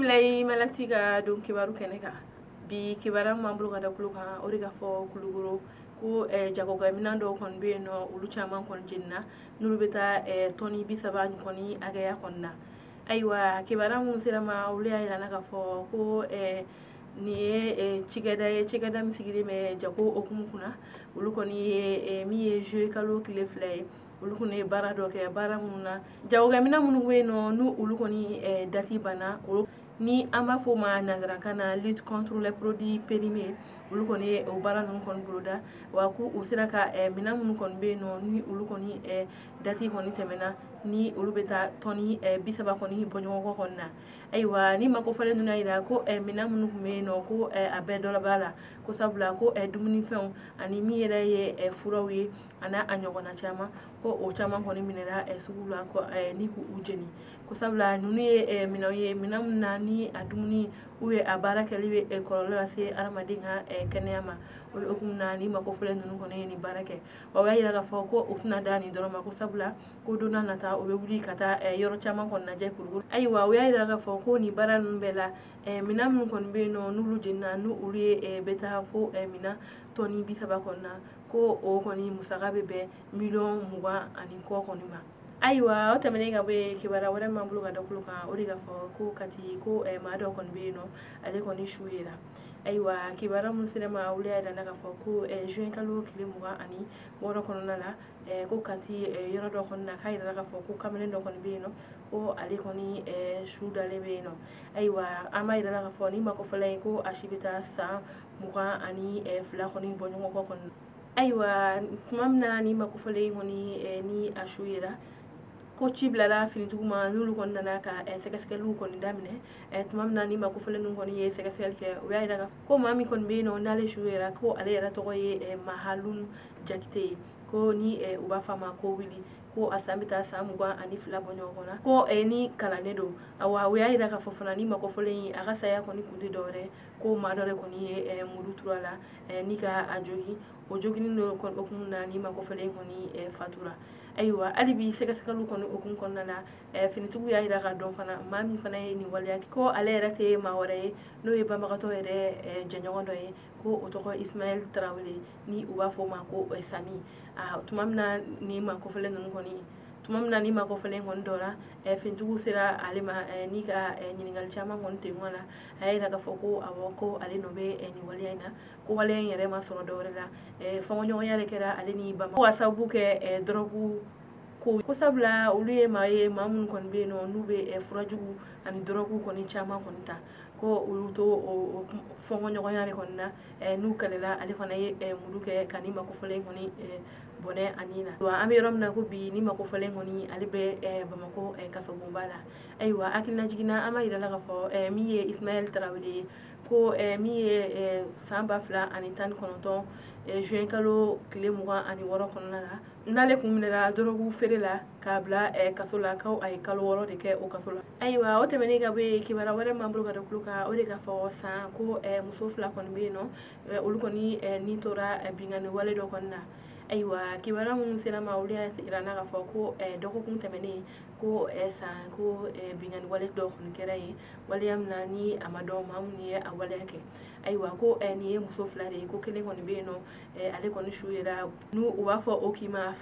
bisimilayi malatiga don kibaru kɛnɛ kan bi kibaru m'an bolo ka da kulo kan o de ka fɔ Kulukoro ko jagokɛminɛn dɔw kɔni bɛ yen nɔ olu caman kɔni jenina n'olu bɛ taa tɔni 30 kɔni hakɛya kɔni na. Ayiwa kibaru minnu sera ma olu y'a yir'an na ka fɔ ko nin ye cikɛda ye cikɛda min sigilen bɛ jago okumu kunna olu kɔni ye min ye juillet kalo tile 2 ye olu kɔni ye baara dɔ kɛ baara minnu na jagokɛminɛn minnu bɛ yen nɔ n'u olu kɔni dati banna ni an b'a fɔ o ma nanzarakan na lutte contre les produits périmés olu kɔni ye o baara ninnu kɔni boloda wa ko u sera ka minɛn minnu kɔni bɛ yen nɔ ni olu kɔni dati kɔni tɛmɛna ni olu bɛ taa tɔni 30 kɔni bɔɲɔgɔnkɔ kɔni na. Ayiwa ni mako fɔlen ninnu y'a jira ko minɛn minnu tun bɛ yen nɔ ko a bɛɛ dɔ b'a la ko sabula ko dumunifɛnw ani min yɛrɛ ye furaw ye ani a ɲɔgɔnna caman ko o caman kɔni minɛra sugu la ni k'u jeni ko sabula ninnu ye minɛnw ye minɛn min na ni a dumuni a baara kɛli bɛ kɔlɔlɔ lase adamaden ka kɛnɛya ma o de hukumu na ni mako fɔlen ninnu kɔni ye nin baara kɛ wa o y'a jira k'a fɔ ko u tɛna da nin dɔrɔn ma ko sabula ko don n'a nata o bɛ wuli ka taa yɔrɔ caman kɔni lajɛ Kulukoro. Ayiwa o y'a jira k'a fɔ ko nin baara ninnu bɛɛ la minɛn minnu kɔni bɛ yen nɔ n'olu jenina n'olu ye bɛ taa fo minɛn tɔni 30 kɔni na ko o kɔni musaka bɛ bɛn miliyɔn 20 kɔ kɔni ma. Ayiwa o tɛmɛnen ka bɔ yen kibaru wɛrɛ m'an bolo ka da kulo kan o de ka fɔ ko Kati ko maa dɔ kɔni bɛ yen nɔ ale kɔni su yera. Ayiwa kibaru minnu sera ma olu y'a jira k'a fɔ ko juin kalo tile 26 kɔnɔna la ko Kati yɔrɔ dɔ kɔni na k'a jira k'a fɔ ko kamalen dɔ kɔni bɛ yen nɔ ko ale kɔni su dalen bɛ yen nɔ. Ayiwa an b'a jira k'a fɔ ni mako fɔla ye ko a si bɛ taa san 22 kɔni bɔɲɔgɔnkɔ kɔni. Ayiwa tuma min na ni mako fɔlen kɔni ni a su yera ko ci bilara finitigiw ma n'olu kɔni nana ka sɛgɛsɛgɛliw kɔni daminɛ tuma min na ni mako fɔlen ninnu kɔni ye sɛgɛsɛgɛli kɛ o y'a jira ko maa min kɔni bɛ yen nɔ n'ale su yera ko ale yɛrɛ tɔgɔ ye Mahalum Jakite ye ko ni u b'a fɔ a ma ko Wili ko a san bɛ taa san 22 bɔɲɔgɔnkɔ la ko ni kalanden don awa o y'a jira k'a fɔ fana ni mako fɔlen a ka saya kɔni kun tɛ dɔwɛrɛ ko maa dɔ de kɔni ye muru turu a la ni ka a jogi o joginin dɔ kɔni hukumu na ni mako fɔlen kɔni fatura. Ayiwa hali bi sɛgɛsɛgɛliw kɔni hukumu kɔnɔna la finitigiw y'a jira k'a dɔn fana maa min fana ye nin waleya ko ale yɛrɛ tɛ maa wɛrɛ ye n'o ye banbagatɔ yɛrɛ jɛɲɔgɔn dɔ ye ko o tɔgɔ Ismael Tarawele ni u b'a fɔ o ma ko Sami tuma min na ni mako fɔlen ninnu kɔni dɔra finitigiw sera ale ma ni ka ɲininkali caman kɔni tɛŋɔ la a y'a jira k'a fɔ ko awɔ ko ale nɔ bɛ nin waleya in na ko waleya in yɛrɛ ma sɔrɔ dɔwɛrɛ la fɔɲɔgɔnya de kɛra ale ni Bama ko ka sababu kɛ dɔrɔgu ko sabula olu ye maa minnu kɔni bɛ yen nɔ n'u bɛ furajugu ani dɔrɔgu kɔni caman kɔni ta ko olu to o fɔɲɔgɔnya de kɔni na n'u kɛlɛla ale fana ye muru kɛ ka ni mako fɔlen kɔni bɔnɛ a nin na. Wa an bɛ yɔrɔ min na ko bi ni mako fɔlen kɔni ale bɛ Bamako kasobonba la. Ayiwa hakilina jiginna an b'a jira k'a fɔ min ye Ismael Tarawele ye ko min ye san 2019 juin kalo tile 26 kɔnɔna la n'ale kun minɛra dɔrɔgu feere la k'a bila kaso la ko a ye kalo 6 de kɛ o kaso la. Ayiwa o tɛmɛnen ka bɔ yen kibaru wɛrɛ m'an bolo ka da kulo kan o de ka fɔ san ko muso 2 kɔni bɛ yen nɔ olu kɔni ni tora binkani wale dɔ kɔni na. Ayiwa kibaru minnu sera ma olu y'a jira n na k'a fɔ ko dɔgɔkun tɛmɛnen ko san ko binkani wale dɔ kɔni kɛra yen waleya min na ni a ma dɔn maa minnu ye a waleya kɛ. Ayiwa ko nin ye muso 2 de ye ko kelen kɔni bɛ yen nɔ ale kɔni su yera n'u b'a fɔ o k'i ma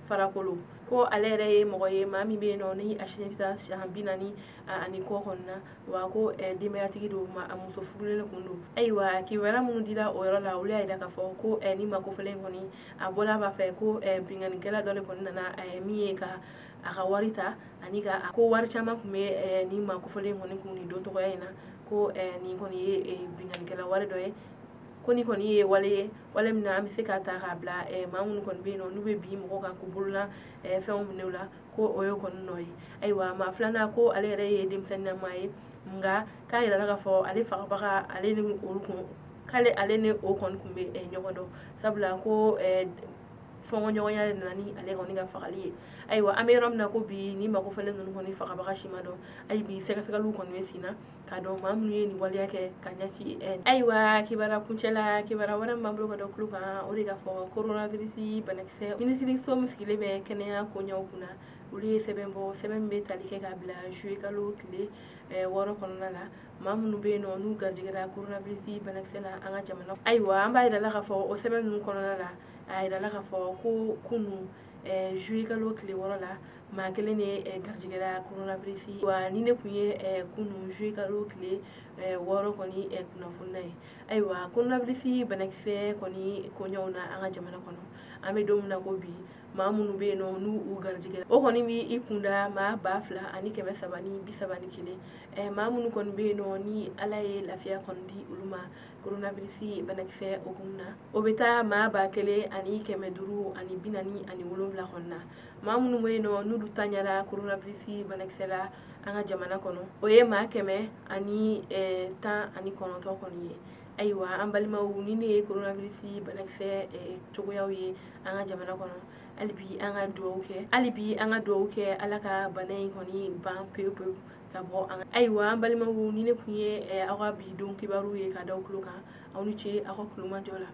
farakolo ko ale yɛrɛ ye mɔgɔ ye maa min bɛ yen nɔ ni a si bɛ taa san 40 ani kɔ kɔni na wa ko denbayatigi don a muso furulen kun don. Ayiwa kibaru minnu dira o yɔrɔ la olu y'a jira k'a fɔ ko ni mako fɔlen kɔni a bɔla b'a fɛ ko binkanikɛla dɔ de kɔni nana min ye ka a ka wari ta ani ko wari caman tun bɛ ni mako fɔlen kɔni kun nin don tɔgɔya in na ko nin kɔni ye binkanikɛla wale dɔ ye ko ni kɔni ye wale min na an bɛ se k'a ta k'a bila maa minnu kɔni bɛ yen nɔ n'u bɛ bin mɔgɔ kan k'u bolola fɛnw minɛ u la ko o ye kɔni nɔ ye. Ayiwa maa filanan ko ale yɛrɛ ye denmisɛnninnaman ye nka k'a jira k'a fɔ ale fagabaga ale ni olu kun k'ale ale ni o kɔni kun bɛ ɲɔgɔn dɔn sabula ko fɔɲɔgɔnya de nana ni ale kɔni ka fagali ye. Ayiwa an bɛ yɔrɔ min na ko bi ni mako fɔlen ninnu kɔni fagabaga si ma dɔn hali bi sɛgɛsɛgɛliw kɔni bɛ sen na k'a dɔn maa minnu ye nin waleya kɛ ka ɲɛsin ayiwa kibaru kuncɛ la kibaru wɛrɛ m'an bolo ka da kulo kan o de ka fɔ coronavirus banakisɛ minisiriso min sigilen bɛ kɛnɛya ko ɲɛw kunna olu ye sɛbɛn bɔ sɛbɛn bɛ tali kɛ ka bila juillet kalo tile 6 kɔnɔna la maa minnu bɛ yen nɔ n'u garijɛgɛra coronavirus banakisɛ la an ka jamana ayiwa an b'a yirala k'a fɔ o sɛbɛn ninnu kɔnɔna la a yirala k'a fɔ ko kunun juillet kalo tile 6 la maa kelen de garijɛgɛra coronavirus wa ni ne kun ye kunun juillet kalo tile 6 kɔni kunnafoni na ye ayiwa coronavirus banakisɛ kɔni koɲɛw na an ka jamana kɔnɔ an bɛ don min na ko bi maa minnu bɛ yen nɔ n'u garijɛgɛra o kɔni bɛ i kunda maa 2,331 maa minnu kɔni bɛ yen nɔ ni ala ye lafiya kɔni di olu ma coronavirus banakisɛ hukumu na o bɛ taa maa 1,547 kɔni na maa minnu bɛ yen nɔ n'olu tanyara coronavirus banakisɛ la an ka jamana kɔnɔ o ye maa 119 kɔni ye ayiwa an balimaw ni ne ye coronavirus banakisɛ cogoyaw ye an ka jamana kɔnɔ hali bi an ka dugawu kɛ ala ka bana in kɔni ban pewu pewu ka bɔ an ayiwa an balimaw ni ne kun ye aw ka bi don kibaru ye ka da aw tulo kan aw ni ce aw ka kulomajɔ la